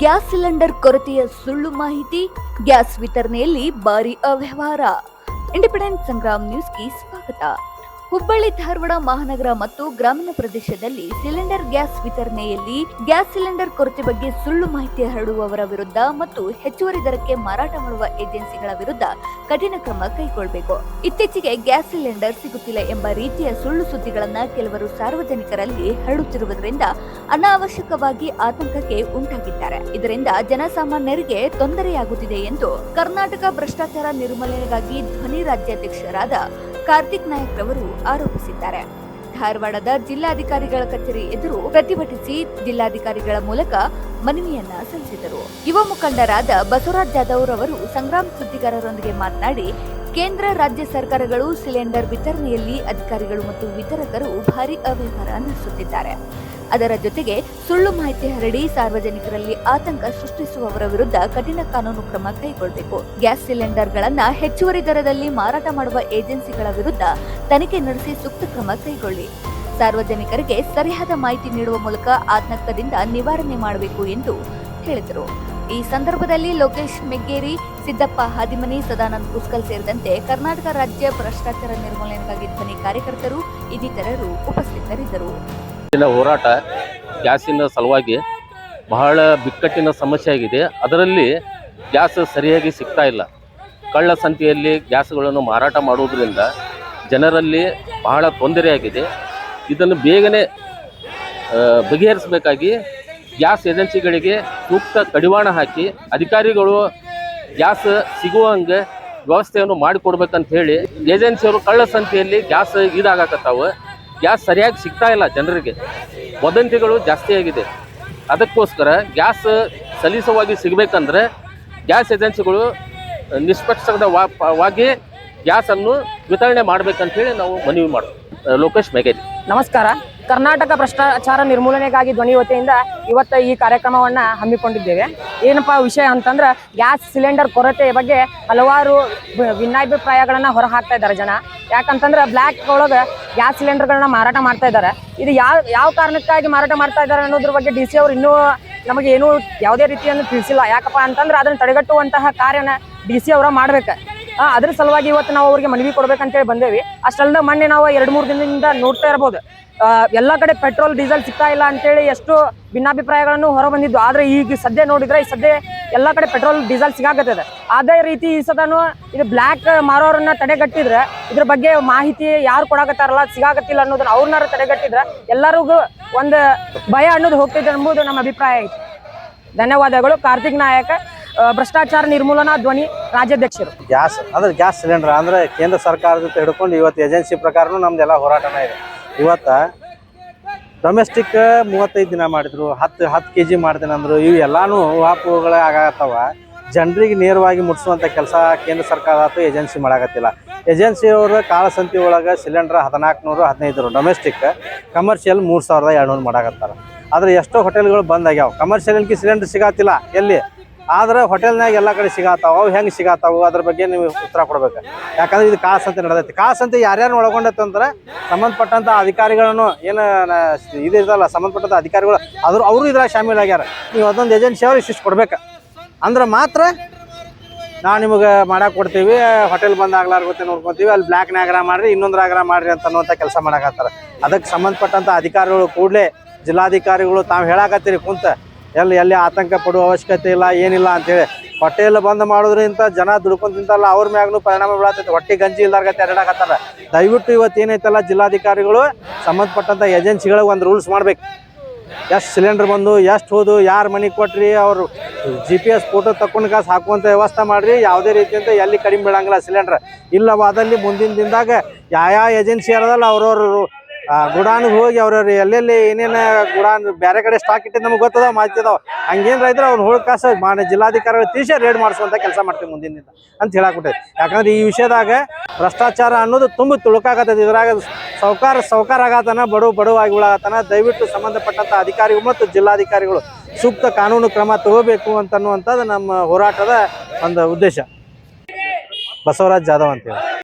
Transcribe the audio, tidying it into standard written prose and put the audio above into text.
Gas cylinder ಕೊರತೆಯ ಸುಳ್ಳು ಮಾಹಿತಿ, ಗ್ಯಾಸ್ ವಿತರಣೆಯಲ್ಲಿ ಭಾರಿ ಅವ್ಯವಹಾರ. ಇಂಡಿಪೆಂಡೆಂಟ್ ಸಂಗ್ರಾಮ್ ನ್ಯೂಸ್ಗೆ ಸ್ವಾಗತ. ಹುಬ್ಬಳ್ಳಿ ಧಾರವಾಡ ಮಹಾನಗರ ಮತ್ತು ಗ್ರಾಮೀಣ ಪ್ರದೇಶದಲ್ಲಿ ಸಿಲಿಂಡರ್ ಗ್ಯಾಸ್ ವಿತರಣೆಯಲ್ಲಿ ಗ್ಯಾಸ್ ಸಿಲಿಂಡರ್ ಕೊರತೆ ಬಗ್ಗೆ ಸುಳ್ಳು ಮಾಹಿತಿ ಹರಡುವವರ ವಿರುದ್ಧ ಮತ್ತು ಹೆಚ್ಚುವರಿ ದರಕ್ಕೆ ಮಾರಾಟ ಮಾಡುವ ಏಜೆನ್ಸಿಗಳ ವಿರುದ್ಧ ಕಠಿಣ ಕ್ರಮ ಕೈಗೊಳ್ಳಬೇಕು. ಇತ್ತೀಚೆಗೆ ಗ್ಯಾಸ್ ಸಿಲಿಂಡರ್ ಸಿಗುತ್ತಿಲ್ಲ ಎಂಬ ರೀತಿಯ ಸುಳ್ಳು ಸುದ್ದಿಗಳನ್ನ ಕೆಲವರು ಸಾರ್ವಜನಿಕರಲ್ಲಿ ಹರಡುತ್ತಿರುವುದರಿಂದ ಅನಾವಶ್ಯಕವಾಗಿ ಆತಂಕಕ್ಕೆ ಉಂಟಾಗಿದ್ದಾರೆ. ಇದರಿಂದ ಜನಸಾಮಾನ್ಯರಿಗೆ ತೊಂದರೆಯಾಗುತ್ತಿದೆ ಎಂದು ಕರ್ನಾಟಕ ಭ್ರಷ್ಟಾಚಾರ ನಿರ್ಮೂಲನೆಗಾಗಿ ಧ್ವನಿ ರಾಜ್ಯಾಧ್ಯಕ್ಷರಾದ ಕಾರ್ತಿಕ್ ನಾಯಕ್ ರವರು ಆರೋಪಿಸಿದ್ದಾರೆ. ಧಾರವಾಡದ ಜಿಲ್ಲಾಧಿಕಾರಿಗಳ ಕಚೇರಿ ಎದುರು ಪ್ರತಿಭಟಿಸಿ ಜಿಲ್ಲಾಧಿಕಾರಿಗಳ ಮೂಲಕ ಮನವಿಯನ್ನ ಸಲ್ಲಿಸಿದರು. ಯುವ ಮುಖಂಡರಾದ ಬಸವರಾಜ್ ಜಾಧವ್ ರವರು ಸಂಗ್ರಾಮ್ ಸುದ್ದಿಗಾರರೊಂದಿಗೆ ಮಾತನಾಡಿ, ಕೇಂದ್ರ ರಾಜ್ಯ ಸರ್ಕಾರಗಳು ಸಿಲಿಂಡರ್ ವಿತರಣೆಯಲ್ಲಿ ಅಧಿಕಾರಿಗಳು ಮತ್ತು ವಿತರಕರು ಭಾರಿ ಅವ್ಯವಹಾರ ನಡೆಸುತ್ತಿದ್ದಾರೆ. ಅದರ ಜೊತೆಗೆ ಸುಳ್ಳು ಮಾಹಿತಿ ಹರಡಿ ಸಾರ್ವಜನಿಕರಲ್ಲಿ ಆತಂಕ ಸೃಷ್ಟಿಸುವವರ ವಿರುದ್ಧ ಕಠಿಣ ಕಾನೂನು ಕ್ರಮ ಕೈಗೊಳ್ಳಬೇಕು. ಗ್ಯಾಸ್ ಸಿಲಿಂಡರ್ಗಳನ್ನ ಹೆಚ್ಚುವರಿ ದರದಲ್ಲಿ ಮಾರಾಟ ಮಾಡುವ ಏಜೆನ್ಸಿಗಳ ವಿರುದ್ಧ ತನಿಖೆ ನಡೆಸಿ ಸೂಕ್ತ ಕ್ರಮ ಕೈಗೊಳ್ಳಿ. ಸಾರ್ವಜನಿಕರಿಗೆ ಸರಿಯಾದ ಮಾಹಿತಿ ನೀಡುವ ಮೂಲಕ ಆತಂಕದಿಂದ ನಿವಾರಣೆ ಮಾಡಬೇಕು ಎಂದು ಹೇಳಿದರು. ಈ ಸಂದರ್ಭದಲ್ಲಿ ಲೋಕೇಶ್ ಮೆಗ್ಗೇರಿ, ಸಿದ್ದಪ್ಪ ಹಾದಿಮನಿ, ಸದಾನಂದ್ ಪುಸ್ಕಲ್ ಸೇರಿದಂತೆ ಕರ್ನಾಟಕ ರಾಜ್ಯ ಭ್ರಷ್ಟಾಚಾರ ನಿರ್ಮೂಲನೆಗಾಗಿ ಧ್ವನಿ ಕಾರ್ಯಕರ್ತರು ಇನ್ನಿತರರು ಉಪಸ್ಥಿತರಿದ್ದರು. ಹೋರಾಟ ಗ್ಯಾಸಿನ ಸಲುವಾಗಿ ಬಹಳ ಬಿಕ್ಕಟ್ಟಿನ ಸಮಸ್ಯೆ ಆಗಿದೆ. ಅದರಲ್ಲಿ ಗ್ಯಾಸ್ ಸರಿಯಾಗಿ ಸಿಗ್ತಾ ಇಲ್ಲ. ಕಳ್ಳ ಸಂತೆಯಲ್ಲಿ ಗ್ಯಾಸ್ಗಳನ್ನು ಮಾರಾಟ ಮಾಡುವುದರಿಂದ ಜನರಲ್ಲಿ ಬಹಳ ತೊಂದರೆಯಾಗಿದೆ. ಇದನ್ನು ಬೇಗನೆ ಬಗೆಹರಿಸಬೇಕಾಗಿ ಗ್ಯಾಸ್ ಏಜೆನ್ಸಿಗಳಿಗೆ ಸೂಕ್ತ ಕಡಿವಾಣ ಹಾಕಿ ಅಧಿಕಾರಿಗಳು ಗ್ಯಾಸ್ ಸಿಗುವಂಗೆ ವ್ಯವಸ್ಥೆಯನ್ನು ಮಾಡಿಕೊಡ್ಬೇಕಂತ ಹೇಳಿ ಏಜೆನ್ಸಿಯವರು ಕಳ್ಳ ಸಂತೆಯಲ್ಲಿ ಗ್ಯಾಸ್ ಇದಾಗಕತ್ತಾವೆ. ಗ್ಯಾಸ್ ಸರಿಯಾಗಿ ಸಿಗ್ತಾ ಇಲ್ಲ. ಜನರಿಗೆ ವದಂತಿಗಳು ಜಾಸ್ತಿ ಆಗಿದೆ. ಅದಕ್ಕೋಸ್ಕರ ಗ್ಯಾಸ್ ಸಲೀಸವಾಗಿ ಸಿಗಬೇಕಂದ್ರೆ ಗ್ಯಾಸ್ ಏಜೆನ್ಸಿಗಳು ನಿಷ್ಪಕ್ಷವಾಗಿ ಗ್ಯಾಸನ್ನು ವಿತರಣೆ ಮಾಡಬೇಕಂತೇಳಿ ನಾವು ಮನವಿ ಮಾಡ್ತೀವಿ. ಲೋಕೇಶ್ ಮೆಗೇರಿ. ನಮಸ್ಕಾರ. ಕರ್ನಾಟಕ ಭ್ರಷ್ಟಾಚಾರ ನಿರ್ಮೂಲನೆಗಾಗಿ ಧ್ವನಿ ವತಿಯಿಂದ ಇವತ್ತು ಈ ಕಾರ್ಯಕ್ರಮವನ್ನ ಹಮ್ಮಿಕೊಂಡಿದ್ದೇವೆ. ಏನಪ್ಪ ವಿಷಯ ಅಂತಂದ್ರೆ, ಗ್ಯಾಸ್ ಸಿಲಿಂಡರ್ ಕೊರತೆ ಬಗ್ಗೆ ಹಲವಾರು ಭಿನ್ನಾಭಿಪ್ರಾಯಗಳನ್ನ ಹೊರ ಹಾಕ್ತಾ ಇದ್ದಾರೆ ಜನ. ಯಾಕಂತಂದ್ರೆ ಬ್ಲ್ಯಾಕ್ ಒಳಗೆ ಗ್ಯಾಸ್ ಸಿಲಿಂಡರ್ಗಳನ್ನ ಮಾರಾಟ ಮಾಡ್ತಾ ಇದ್ದಾರೆ. ಇದು ಯಾವ ಕಾರಣಕ್ಕಾಗಿ ಮಾರಾಟ ಮಾಡ್ತಾ ಇದ್ದಾರೆ ಅನ್ನೋದ್ರ ಬಗ್ಗೆ DC ಅವರು ಇನ್ನೂ ನಮಗೆ ಏನೂ ಯಾವುದೇ ರೀತಿಯನ್ನು ತಿಳಿಸಿಲ್ಲ. ಯಾಕಪ್ಪ ಅಂತಂದ್ರೆ ಅದನ್ನು ತಡೆಗಟ್ಟುವಂತಹ ಕಾರ್ಯನ DC ಅವರ ಮಾಡ್ಬೇಕು. ಅದ್ರ ಸಲುವಾಗಿ ಇವತ್ತು ನಾವು ಅವ್ರಿಗೆ ಮನವಿ ಕೊಡ್ಬೇಕಂತೇಳಿ ಬಂದೇವಿ. ಅಷ್ಟಲ್ಲದೆ ಮೊನ್ನೆ ನಾವು 2-3 ದಿನದಿಂದ ನೋಡ್ತಾ ಇರ್ಬೋದು, ಎಲ್ಲ ಕಡೆ ಪೆಟ್ರೋಲ್ ಡೀಸೆಲ್ ಸಿಗ್ತಾ ಇಲ್ಲ ಅಂತೇಳಿ ಎಷ್ಟು ಭಿನ್ನಾಭಿಪ್ರಾಯಗಳನ್ನು ಹೊರ ಬಂದಿದ್ದು. ಆದ್ರೆ ಈಗ ಸದ್ಯ ನೋಡಿದ್ರೆ ಎಲ್ಲ ಕಡೆ ಪೆಟ್ರೋಲ್ ಡೀಸೆಲ್ ಸಿಗಾಕತ್ತದೆ. ಅದೇ ರೀತಿ ಈ ಸದನು ಇದು ಬ್ಲ್ಯಾಕ್ ಮಾರೋರನ್ನ ತಡೆಗಟ್ಟಿದ್ರೆ, ಇದ್ರ ಬಗ್ಗೆ ಮಾಹಿತಿ ಯಾರು ಕೊಡಾಕತ್ತಾರಲ್ಲ, ಸಿಗಾಕತ್ತಿಲ್ಲ ಅನ್ನೋದನ್ನ ಅವ್ರನ್ನಾರು ತಡೆಗಟ್ಟಿದ್ರೆ ಎಲ್ಲರಿಗೂ ಒಂದು ಭಯ ಅನ್ನೋದು ಹೋಗ್ತಿದೆ ಎಂಬುದು ನಮ್ಮ ಅಭಿಪ್ರಾಯ ಐತಿ. ಧನ್ಯವಾದಗಳು. ಕಾರ್ತಿಕ್ ನಾಯಕ್, ಭ್ರಷ್ಟಾಚಾರ ನಿರ್ಮೂಲನಾ ಧ್ವನಿ ರಾಜ್ಯಾಧ್ಯಕ್ಷರು. ಗ್ಯಾಸ್ ಸಿಲಿಂಡರ್ ಅಂದ್ರೆ ಕೇಂದ್ರ ಸರ್ಕಾರದಿಂದ ಹಿಡ್ಕೊಂಡು ಇವತ್ತು ಏಜೆನ್ಸಿ ಪ್ರಕಾರನೂ ನಮ್ದೆಲ್ಲ ಹೋರಾಟನ ಇದೆ. ಇವತ್ತು ಡೊಮೆಸ್ಟಿಕ್ 35 ದಿನ ಮಾಡಿದ್ರು, 10 kg ಮಾಡ್ತೇನೆ ಅಂದರು. ಇವು ಎಲ್ಲಾನು ವಾಪುಗಳು ಆಗತ್ತವ. ಜನರಿಗೆ ನೇರವಾಗಿ ಮುಟ್ಸುವಂಥ ಕೆಲಸ ಕೇಂದ್ರ ಸರ್ಕಾರ ಆಯ್ತು ಏಜೆನ್ಸಿ ಮಾಡಾಕತ್ತಿಲ್ಲ. ಏಜೆನ್ಸಿಯವರು ಕಾಳಸಂತಿ ಒಳಗೆ ಸಿಲಿಂಡರ್ 1400, 1500 ಡೊಮೆಸ್ಟಿಕ್, ಕಮರ್ಷಿಯಲ್ 3200 ಮಾಡಾಕತ್ತಾರೆ. ಆದರೆ ಎಷ್ಟೋ ಹೋಟೆಲ್ಗಳು ಬಂದ್ ಆಗ್ಯಾವ. ಕಮರ್ಷಿಯಲ್ಗೆ ಸಿಲಿಂಡರ್ ಸಿಗತ್ತಿಲ್ಲ ಎಲ್ಲಿ, ಆದ್ರೆ ಹೋಟೆಲ್ನಾಗ ಎಲ್ಲ ಕಡೆ ಸಿಗತ್ತಾವ. ಅವು ಹೆಂಗೆ ಸಿಗತ್ತಾವು ಅದ್ರ ಬಗ್ಗೆ ನೀವು ಉತ್ತರ ಕೊಡ್ಬೇಕು. ಯಾಕಂದ್ರೆ ಇದು ಕಾಳಸಂತೆ ನಡೆದೈತಿ. ಕಾಳಸಂತೆ ಯಾರ್ಯಾರು ಒಳಗೊಂಡೈತಂದ್ರೆ ಸಂಬಂಧಪಟ್ಟಂಥ ಅಧಿಕಾರಿಗಳನ್ನು ಏನು ಇದಿರ್ತಲ್ಲ, ಸಂಬಂಧಪಟ್ಟಂಥ ಅಧಿಕಾರಿಗಳು ಅವರು ಇದ್ರಾಗ ಶಾಮೀಲಾಗ್ಯಾರ. ನೀವು ಅದೊಂದು ಏಜೆನ್ಸಿ ಅವ್ರು ಇಷ್ಟಿಷ್ಟು ಕೊಡ್ಬೇಕು ಅಂದ್ರೆ ಮಾತ್ರ ನಾವು ನಿಮಗೆ ಮಾಡಕ್ಕೆ ಕೊಡ್ತೀವಿ. ಹೋಟೆಲ್ ಬಂದು ಆಗ್ಲಾರ್ಗುತ್ತೆ ನೋಡ್ಕೊತೀವಿ, ಅಲ್ಲಿ ಬ್ಲ್ಯಾಕ್ನಾಗರ ಮಾಡಿರಿ, ಇನ್ನೊಂದ್ರಾಗರ ಮಾಡಿರಿ ಅಂತ ಅನ್ನುವಂಥ ಕೆಲಸ ಮಾಡಕತ್ತಾರೆ. ಅದಕ್ಕೆ ಸಂಬಂಧಪಟ್ಟಂಥ ಅಧಿಕಾರಿಗಳು ಕೂಡಲೇ ಜಿಲ್ಲಾಧಿಕಾರಿಗಳು ತಾವು ಹೇಳಾಕತ್ತೀರಿ ಕುಂತ ಎಲ್ಲಿ ಆತಂಕ ಪಡುವ ಅವಶ್ಯಕತೆ ಇಲ್ಲ, ಏನಿಲ್ಲ ಅಂತೇಳಿ. ಹೋಟೆಲ್ ಬಂದ್ ಮಾಡೋದ್ರಿಂದ ಜನ ದುಡ್ಕೊಂಡು ತಿಂತಲ್ಲ, ಅವ್ರ ಮ್ಯಾಗೂ ಪರಿಣಾಮ ಬೀಳತೈತಿ. ಹೊಟ್ಟೆ ಗಂಜಿ ಇಲ್ದಾರ್ಗತ್ತೆ ಅಡ್ಡಾಡಕತ್ತಾರ. ದಯವಿಟ್ಟು ಇವತ್ತು ಏನೈತಲ್ಲ, ಜಿಲ್ಲಾಧಿಕಾರಿಗಳು ಸಂಬಂಧಪಟ್ಟಂಥ ಏಜೆನ್ಸಿಗಳಿಗೆ ಒಂದು ರೂಲ್ಸ್ ಮಾಡ್ಬೇಕು. ಎಷ್ಟು ಸಿಲಿಂಡರ್ ಬಂದು ಎಷ್ಟು ಹೋದು, ಯಾರು ಮನೆಗೆ ಕೊಟ್ರಿ, ಅವರು GPS ಫೋಟೋ ತಕೊಂಡು ಕಾಸು ಹಾಕುವಂಥ ವ್ಯವಸ್ಥೆ ಮಾಡಿರಿ. ಯಾವುದೇ ರೀತಿಯಿಂದ ಎಲ್ಲಿ ಕಡಿಮೆ ಬೀಳಂಗಿಲ್ಲ ಸಿಲಿಂಡ್ರ್. ಇಲ್ಲವಾದಲ್ಲಿ ಮುಂದಿನ ದಿನದಾಗ ಯಾವ ಏಜೆನ್ಸಿ ಇರೋದಲ್ಲ ಅವ್ರವ್ರು ಗುಡಾನಿಗೆ ಹೋಗಿ ಅವ್ರವ್ರು ಎಲ್ಲೆಲ್ಲಿ ಏನೇನು ಗುಡಾನ್ ಬೇರೆ ಕಡೆ ಸ್ಟಾಕ್ ಇಟ್ಟಿದ್ದು ನಮ್ಗೆ ಗೊತ್ತದ, ಮಾಹಿತಿ ಅದಾವ. ಹಂಗೇನು ಇದ್ರೆ ಅವ್ರು ಹೋಗಿ ಕಾಸು ಜಿಲ್ಲಾಧಿಕಾರಿಗಳು ತಿಳಿಸಿ ರೇಡ್ ಮಾಡಿಸುವಂಥ ಕೆಲಸ ಮಾಡ್ತೀವಿ ಮುಂದಿನಿಂದ ಅಂತ ಹೇಳಾಕ್ಬಿಟ್ಟೈತಿ. ಯಾಕಂದ್ರೆ ಈ ವಿಷಯದಾಗ ಭ್ರಷ್ಟಾಚಾರ ಅನ್ನೋದು ತುಂಬ ತುಳುಕಾಗತ್ತೈತಿ. ಇದ್ರಾಗ ಸೌಕಾರ ಆಗತ್ತಾನ, ಬಡವ ಆಗಿ ಉಳಾಗತ್ತಾನ. ದಯವಿಟ್ಟು ಸಂಬಂಧಪಟ್ಟಂಥ ಅಧಿಕಾರಿಗಳು ಮತ್ತು ಜಿಲ್ಲಾಧಿಕಾರಿಗಳು ಸೂಕ್ತ ಕಾನೂನು ಕ್ರಮ ತಗೋಬೇಕು ಅಂತನ್ನುವಂಥದ್ದು ನಮ್ಮ ಹೋರಾಟದ ಒಂದು ಉದ್ದೇಶ. ಬಸವರಾಜ್ ಜಾಧವ್ ಅಂತೇಳಿ.